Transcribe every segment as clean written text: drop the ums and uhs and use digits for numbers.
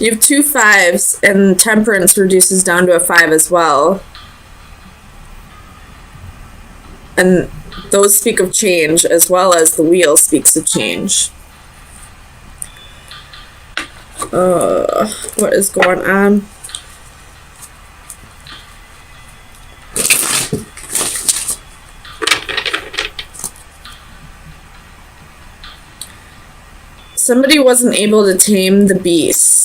You have 2 5s, and temperance reduces down to a 5 as well. And those speak of change, as well as the wheel speaks of change. What is going on? Somebody wasn't able to tame the beast.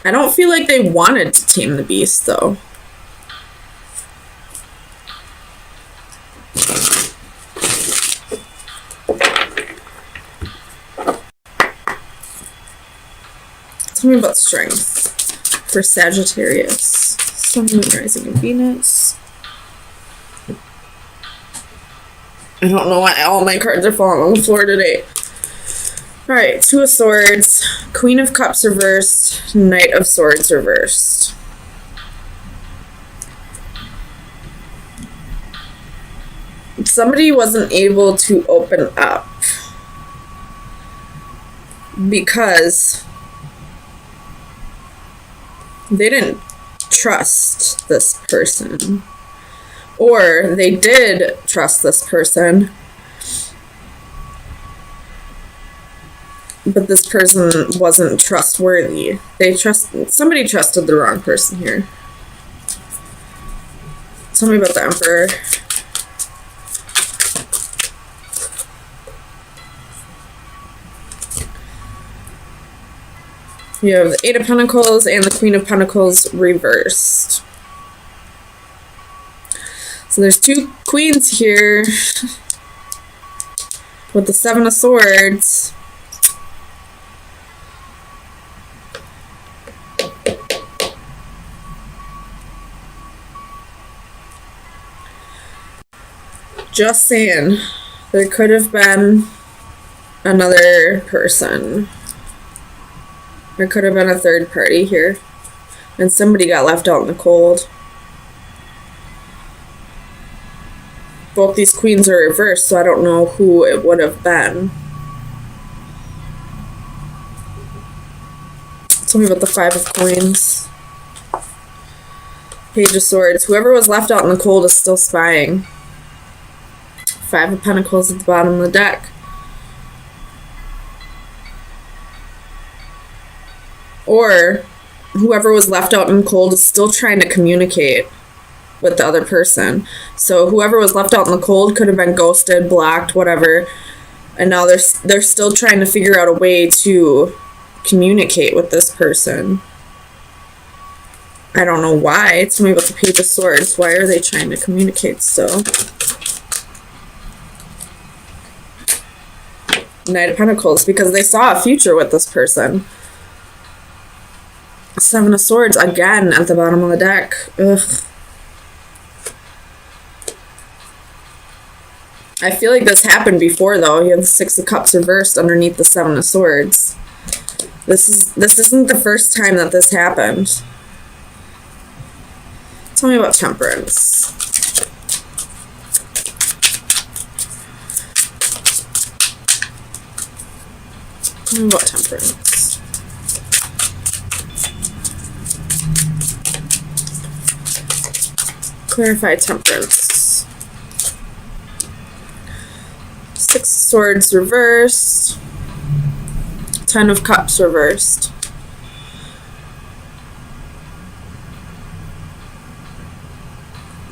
I don't feel like they wanted to tame the beast, though. Tell me about strength for Sagittarius. Sun, Moon, Rising, and Venus. I don't know why all my cards are falling on the floor today. Alright, 2 of Swords, Queen of Cups reversed, Knight of Swords reversed. Somebody wasn't able to open up because they didn't trust this person. Or they did trust this person, but this person wasn't trustworthy. Somebody trusted the wrong person here. Tell me about the Emperor. You have the 8 of Pentacles and the Queen of Pentacles reversed. So there's 2 queens here with the 7 of Swords. Just saying, there could have been another person. There could have been a third party here. And somebody got left out in the cold. Both these queens are reversed, so I don't know who it would have been. Tell me about the 5 of Coins. Page of Swords. Whoever was left out in the cold is still spying. 5 of Pentacles at the bottom of the deck. Or whoever was left out in the cold is still trying to communicate with the other person. So whoever was left out in the cold could have been ghosted, blocked, whatever. And now they're still trying to figure out a way to communicate with this person. I don't know why. Tell me about the Page of Swords. Why are they trying to communicate still? Knight of Pentacles. Because they saw a future with this person. 7 of Swords again at the bottom of the deck. Ugh. I feel like this happened before, though. You have the 6 of Cups reversed underneath the 7 of Swords. This isn't the first time that this happened. Tell me about Temperance. Tell me about Temperance. Clarify Temperance. 6 of Swords reversed. 10 of Cups reversed.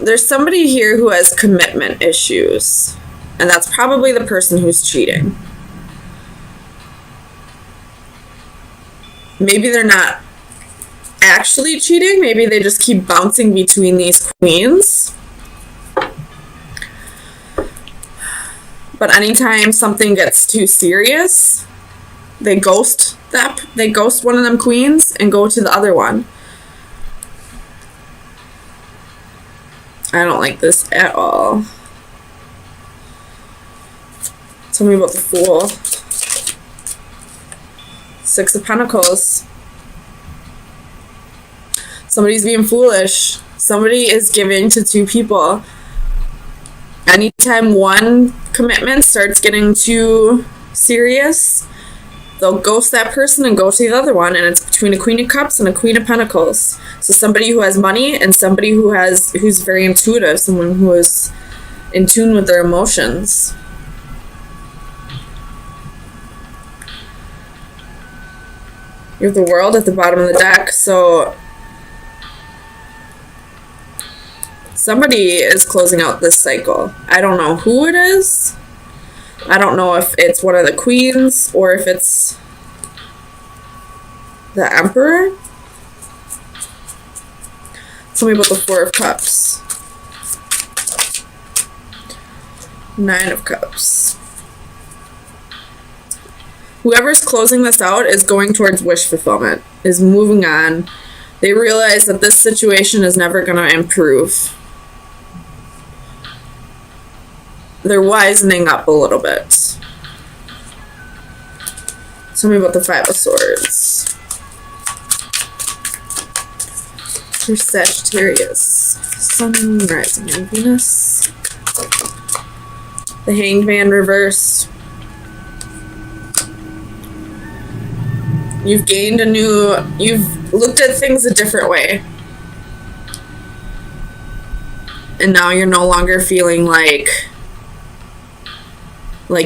There's somebody here who has commitment issues, and that's probably the person who's cheating. Maybe they're not actually cheating. Maybe they just keep bouncing between these queens. But anytime something gets too serious, they ghost one of them queens and go to the other one. I don't like this at all. Tell me about the Fool. 6 of Pentacles. Somebody's being foolish. Somebody is giving to 2 people. Anytime one commitment starts getting too serious, they'll ghost that person and go to the other one, and it's between a Queen of Cups and a Queen of Pentacles. So somebody who has money and somebody who's very intuitive, someone who is in tune with their emotions. You have the World at the bottom of the deck, so somebody is closing out this cycle. I don't know who it is. I don't know if it's one of the queens or if it's the Emperor. Tell me about the Four of Cups. Nine of Cups. Whoever's closing this out is going towards wish fulfillment, is moving on. They realize that this situation is never going to improve. They're wisening up a little bit. Tell me about the Five of Swords. For Sagittarius. Sun, Moon, Rising, and Venus. The Hanged Man reverse. You've looked at things a different way. And now you're no longer feeling like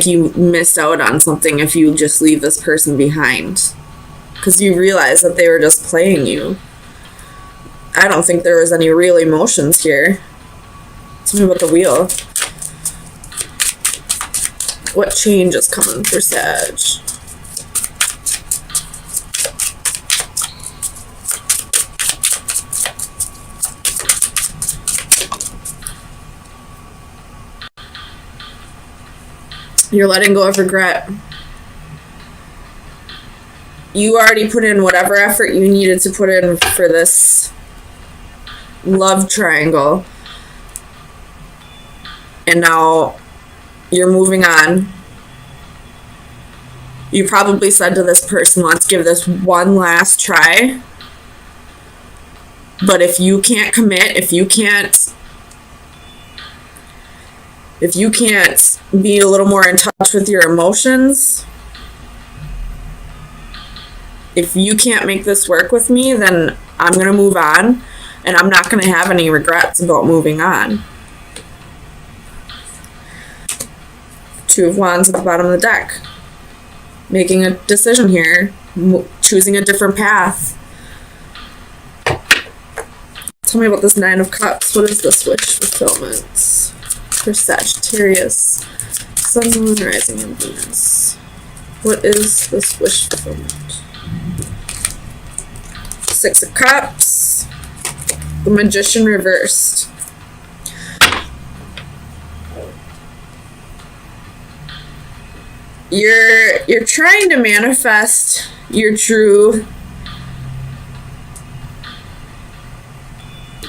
you missed out on something if you just leave this person behind. Because you realize that they were just playing you. I don't think there was any real emotions here. Tell me about the Wheel. What change is coming for Sag? You're letting go of regret. You already put in whatever effort you needed to put in for this love triangle. And now you're moving on. You probably said to this person, let's give this one last try. But if you can't commit, if you can't be a little more in touch with your emotions, if you can't make this work with me, then I'm going to move on, and I'm not going to have any regrets about moving on. Two of Wands at the bottom of the deck. Making a decision here, choosing a different path. Tell me about this Nine of Cups. What is this wish fulfillment? For Sagittarius, Sun, Moon, Rising, and Venus. What is this wish fulfillment? Six of Cups, the Magician reversed. You're trying to manifest your true,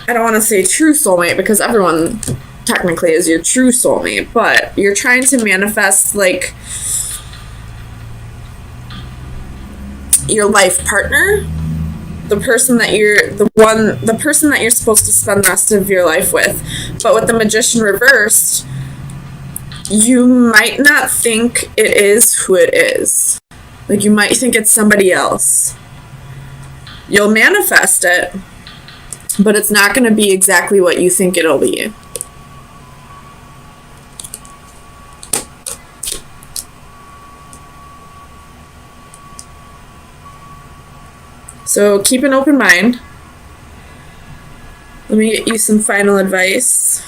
I don't want to say true soulmate because everyone technically is your true soulmate, but you're trying to manifest like your life partner, the person that you're supposed to spend the rest of your life with. But with the Magician reversed, you might not think it is who it is. Like, you might think it's somebody else. You'll manifest it, but it's not going to be exactly what you think it'll be. So keep an open mind. Let me get you some final advice.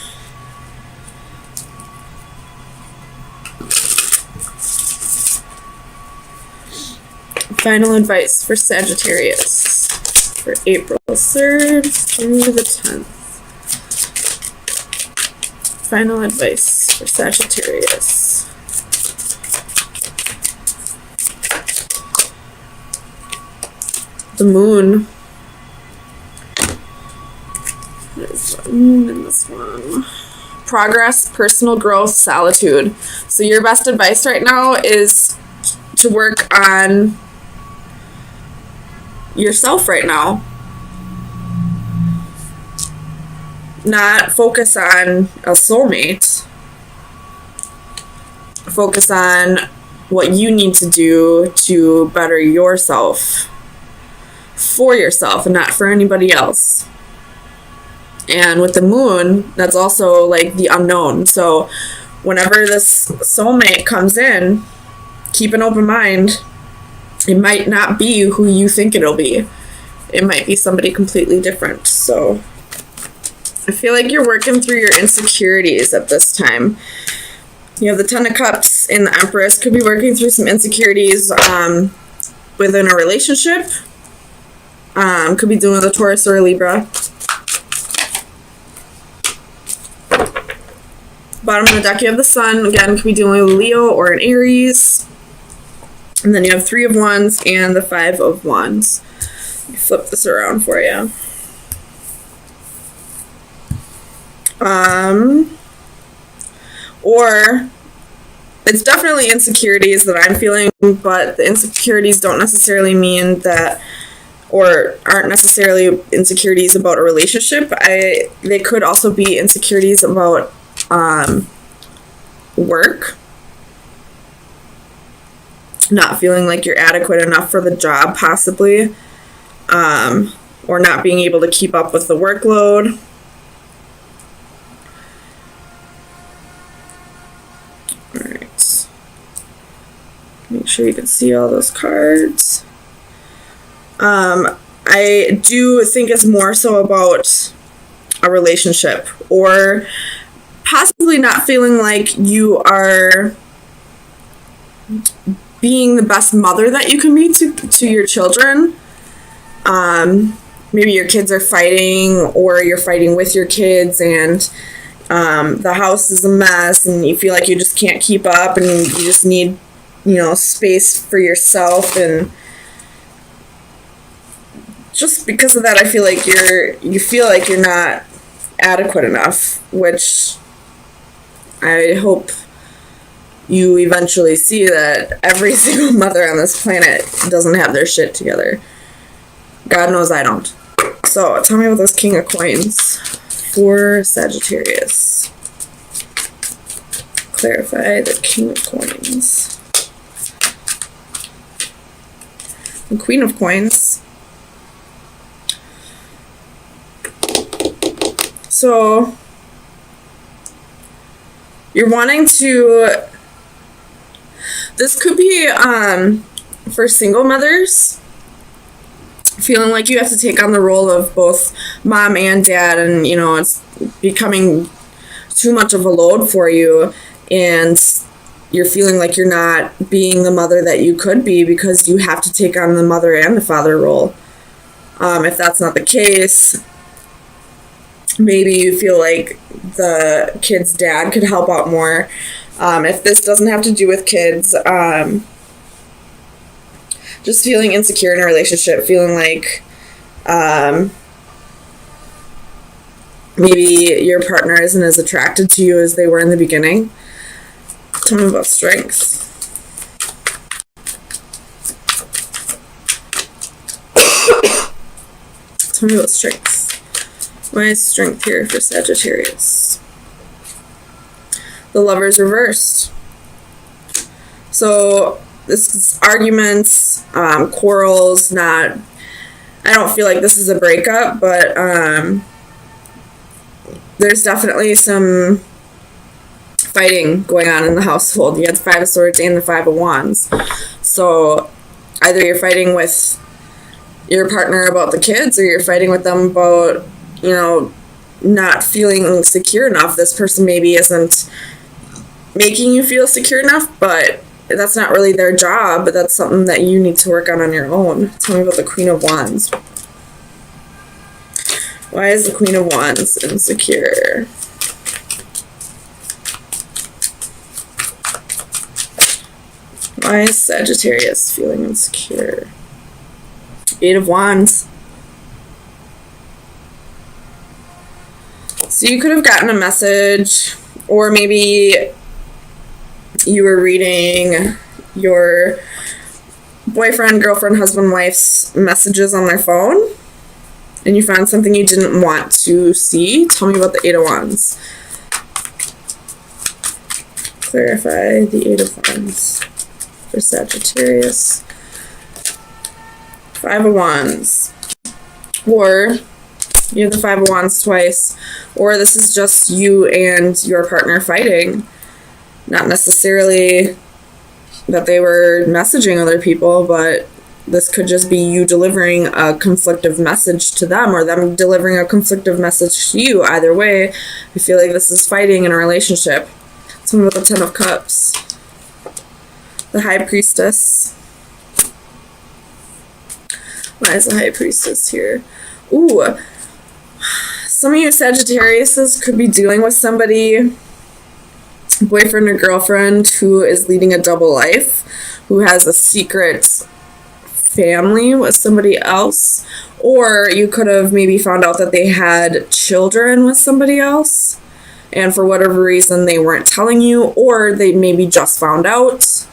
Final advice for Sagittarius for April 3rd through the 10th. Final advice for Sagittarius. The Moon. There's the Moon in this one. Progress, personal growth, solitude. So your best advice right now is to work on yourself right now. Not focus on a soulmate. Focus on what you need to do to better yourself, for yourself and not for anybody else. And with the moon, that's also like the unknown. So whenever this soulmate comes in, keep an open mind. It might not be who you think it'll be. It might be somebody completely different. So I feel like you're working through your insecurities at this time. You have the Ten of Cups and the Empress. Could be working through some insecurities within a relationship. Could be dealing with a Taurus or a Libra. Bottom of the deck, you have the Sun. Again, could be dealing with a Leo or an Aries. And then you have Three of Wands and the Five of Wands. Let me flip this around for you. Or it's definitely insecurities that I'm feeling, but the insecurities don't necessarily mean that, or aren't necessarily insecurities about a relationship. They could also be insecurities about work. Not feeling like you're adequate enough for the job, possibly. Or not being able to keep up with the workload. Alright. Make sure you can see all those cards. I do think it's more so about a relationship, or possibly not feeling like you are being the best mother that you can be to your children. Maybe your kids are fighting, or you're fighting with your kids, and the house is a mess, and you feel like you just can't keep up, and you just need, space for yourself. And just because of that, I feel like you feel like you're not adequate enough, which I hope you eventually see that every single mother on this planet doesn't have their shit together. God knows I don't. So, tell me about this King of Coins for Sagittarius. Clarify the King of Coins. The Queen of Coins. So, you're wanting to... This could be for single mothers, feeling like you have to take on the role of both mom and dad, and it's becoming too much of a load for you, and you're feeling like you're not being the mother that you could be because you have to take on the mother and the father role. If that's not the case, maybe you feel like the kid's dad could help out more. If this doesn't have to do with kids, just feeling insecure in a relationship, feeling like maybe your partner isn't as attracted to you as they were in the beginning. Tell me about strength. Tell me about strength. Why is strength here for Sagittarius? The Lover's reversed. So this is arguments, quarrels, I don't feel like this is a breakup, but there's definitely some fighting going on in the household. You had the Five of Swords and the Five of Wands. So either you're fighting with your partner about the kids, or you're fighting with them about, not feeling secure enough. This person maybe isn't making you feel secure enough, but that's not really their job, but that's something that you need to work on your own. Tell me about the Queen of Wands. Why is the Queen of Wands insecure? Why is Sagittarius feeling insecure? Eight of Wands. So you could have gotten a message, or maybe you were reading your boyfriend, girlfriend, husband, wife's messages on their phone, and you found something you didn't want to see. Tell me about the Eight of Wands. Clarify the Eight of Wands. for Sagittarius. Five of Wands. Or you have the Five of Wands twice. Or this is just you and your partner fighting. Not necessarily that they were messaging other people, but this could just be you delivering a conflictive message to them or them delivering a conflictive message to you. Either way, I feel like this is fighting in a relationship. Something with the Ten of Cups. The High Priestess. Why is the High Priestess here? Ooh. Some of you Sagittariuses could be dealing with somebody, boyfriend or girlfriend, who is leading a double life, who has a secret family with somebody else. Or you could have maybe found out that they had children with somebody else, and for whatever reason they weren't telling you, or they maybe just found out.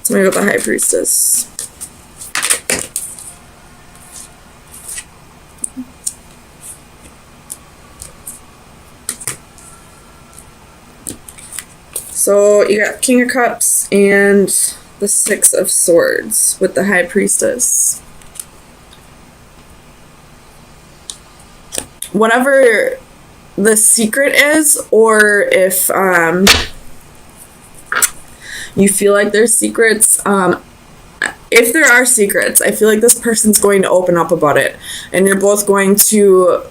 Tell me about the High Priestess. So you got King of Cups and the Six of Swords with the High Priestess. Whatever the secret is, or if you feel like there's secrets, if there are secrets, I feel like this person's going to open up about it, and you're both going to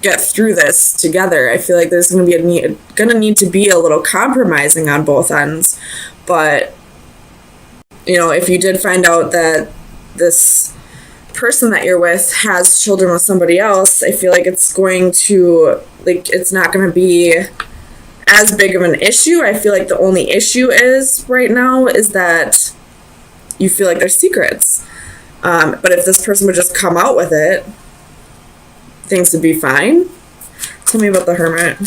get through this together. I feel like there's going to need to be a little compromising on both ends, but you know, if you did find out that this person that you're with has children with somebody else, I feel like it's going to, like, it's not going to be as big of an issue. I feel like the only issue is right now is that you feel like there's secrets. But if this person would just come out with it, things would be fine. Tell me about the Hermit.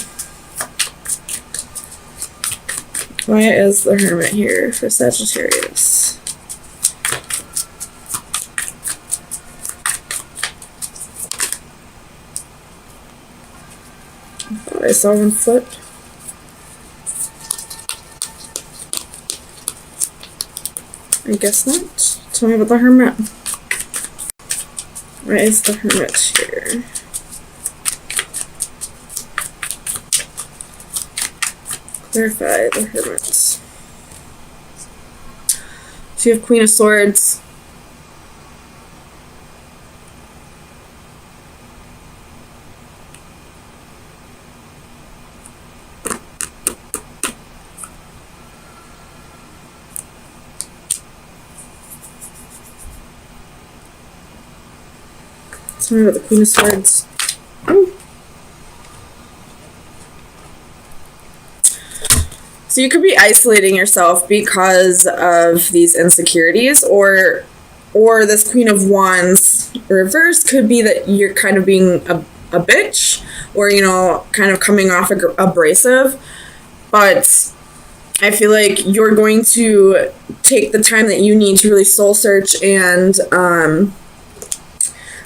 Why is the Hermit here for Sagittarius? I thought I saw one foot. I guess not. Tell me about the Hermit. Why is the Hermit here? Clarify the Hermit. So you have Queen of Swords. Tell me about the Queen of Swords. Oh. So you could be isolating yourself because of these insecurities, or this Queen of Wands reverse could be that you're kind of being a bitch, or, you know, kind of coming off abrasive. But I feel like you're going to take the time that you need to really soul search and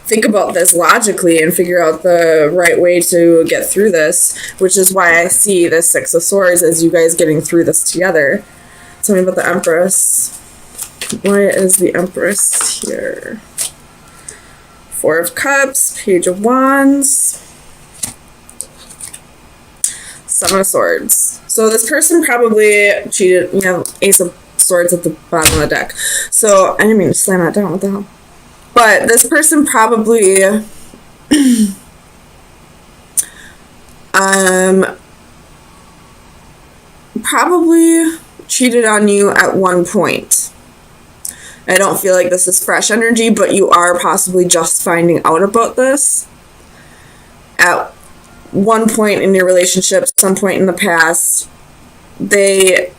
think about this logically and figure out the right way to get through this, which is why I see the Six of Swords as you guys getting through this together. Tell me about the Empress. Why is the Empress here? Four of Cups, Page of Wands, Seven of Swords. So this person probably cheated. You have Ace of Swords at the bottom of the deck. So I didn't mean to slam that down. What the hell? But this person probably probably cheated on you at one point. I don't feel like this is fresh energy, but you are possibly just finding out about this at one point in your relationship, some point in the past. They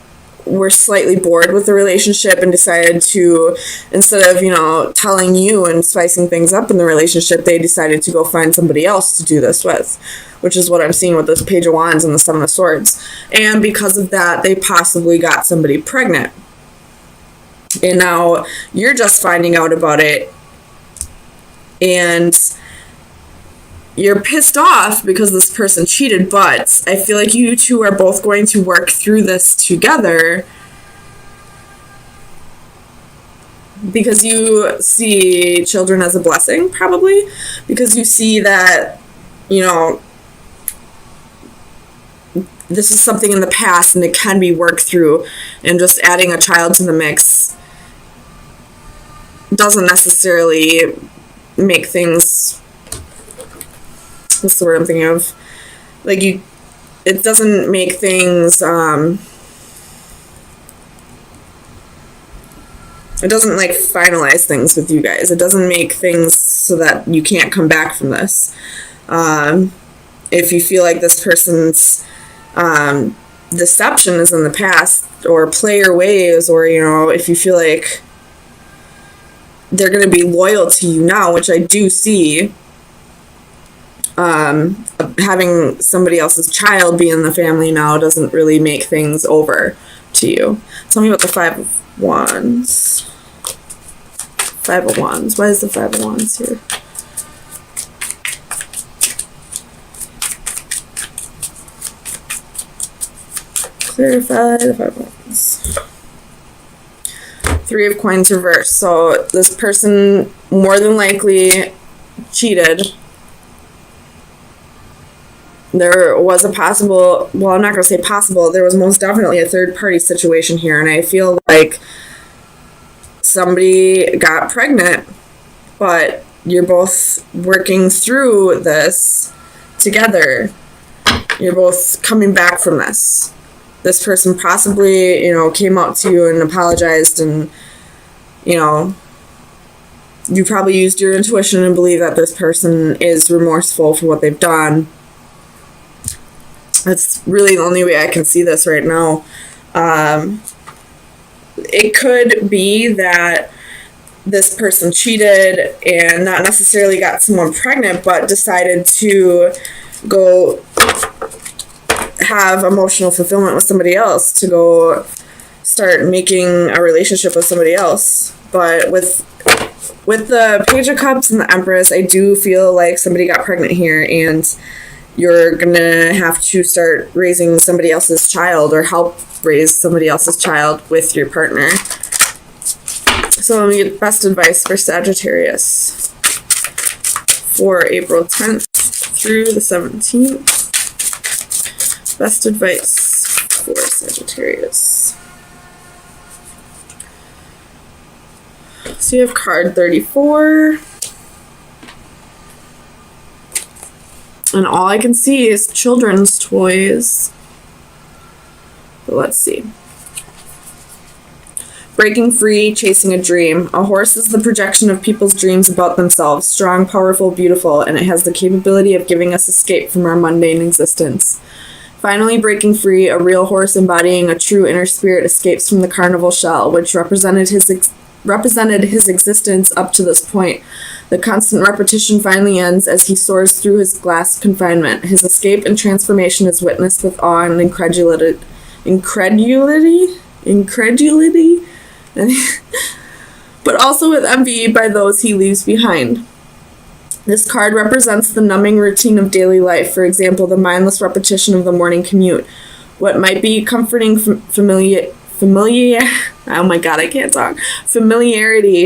were slightly bored with the relationship and decided to, instead of, you know, telling you and spicing things up in the relationship, they decided to go find somebody else to do this with, which is what I'm seeing with this Page of Wands and the Seven of Swords. And because of that, they possibly got somebody pregnant. And now you're just finding out about it, and you're pissed off because this person cheated, but I feel like you two are both going to work through this together because you see children as a blessing, probably because you see that, you know, this is something in the past and it can be worked through, and just adding a child to the mix doesn't necessarily make things, what's the word I'm thinking of, like, it doesn't make things, it doesn't like finalize things with you guys. It doesn't make things so that you can't come back from this. If you feel like this person's deception is in the past, or player ways, or, you know, if you feel like they're going to be loyal to you now, which I do see, having somebody else's child be in the family now doesn't really make things over to you. Tell me about the Five of Wands. Five of Wands. Why is the Five of Wands here? Clarify the Five of Wands. Three of Coins reverse. So this person more than likely cheated. There was a possible, well, I'm not going to say possible, there was most definitely a third party situation here, and I feel like somebody got pregnant, but you're both working through this together. You're both coming back from this. This person possibly, you know, came out to you and apologized, and, you know, you probably used your intuition and believe that this person is remorseful for what they've done. That's really the only way I can see this right now. It could be that this person cheated and not necessarily got someone pregnant, but decided to go have emotional fulfillment with somebody else, to go start making a relationship with somebody else. But with the Page of Cups and the Empress, I do feel like somebody got pregnant here, and you're gonna have to start raising somebody else's child, or help raise somebody else's child with your partner. So let me get best advice for Sagittarius for April 10th through the 17th. Best advice for Sagittarius. So you have card 34. And all I can see is children's toys. But let's see. Breaking free, chasing a dream. A horse is the projection of people's dreams about themselves. Strong, powerful, beautiful, and it has the capability of giving us escape from our mundane existence. Finally breaking free, a real horse embodying a true inner spirit escapes from the carnival shell, which represented his existence up to this point. The constant repetition finally ends as he soars through his glass confinement. His escape and transformation is witnessed with awe and incredulity, but also with envy by those he leaves behind. This card represents the numbing routine of daily life, for example, the mindless repetition of the morning commute. What might be comforting familiarity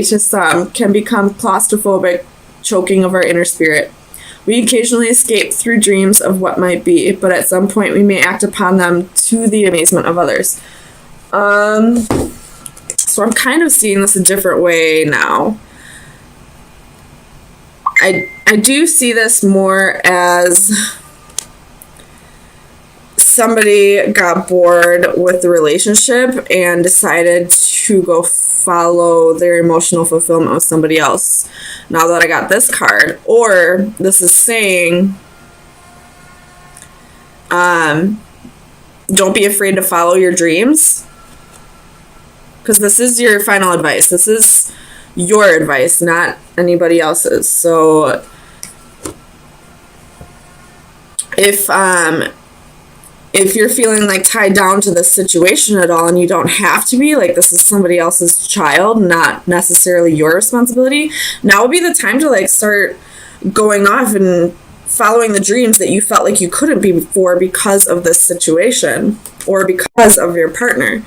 to some can become claustrophobic, choking of our inner spirit. We occasionally escape through dreams of what might be, but at some point we may act upon them to the amazement of others. So I'm kind of seeing this a different way now. I do see this more as somebody got bored with the relationship and decided to go follow their emotional fulfillment with somebody else. Now that I got this card, or this is saying, don't be afraid to follow your dreams, because this is your final advice. This is your advice, not anybody else's. So if you're feeling like tied down to this situation at all, and you don't have to be, like this is somebody else's child, not necessarily your responsibility, now would be the time to like start going off and following the dreams that you felt like you couldn't be before because of this situation or because of your partner.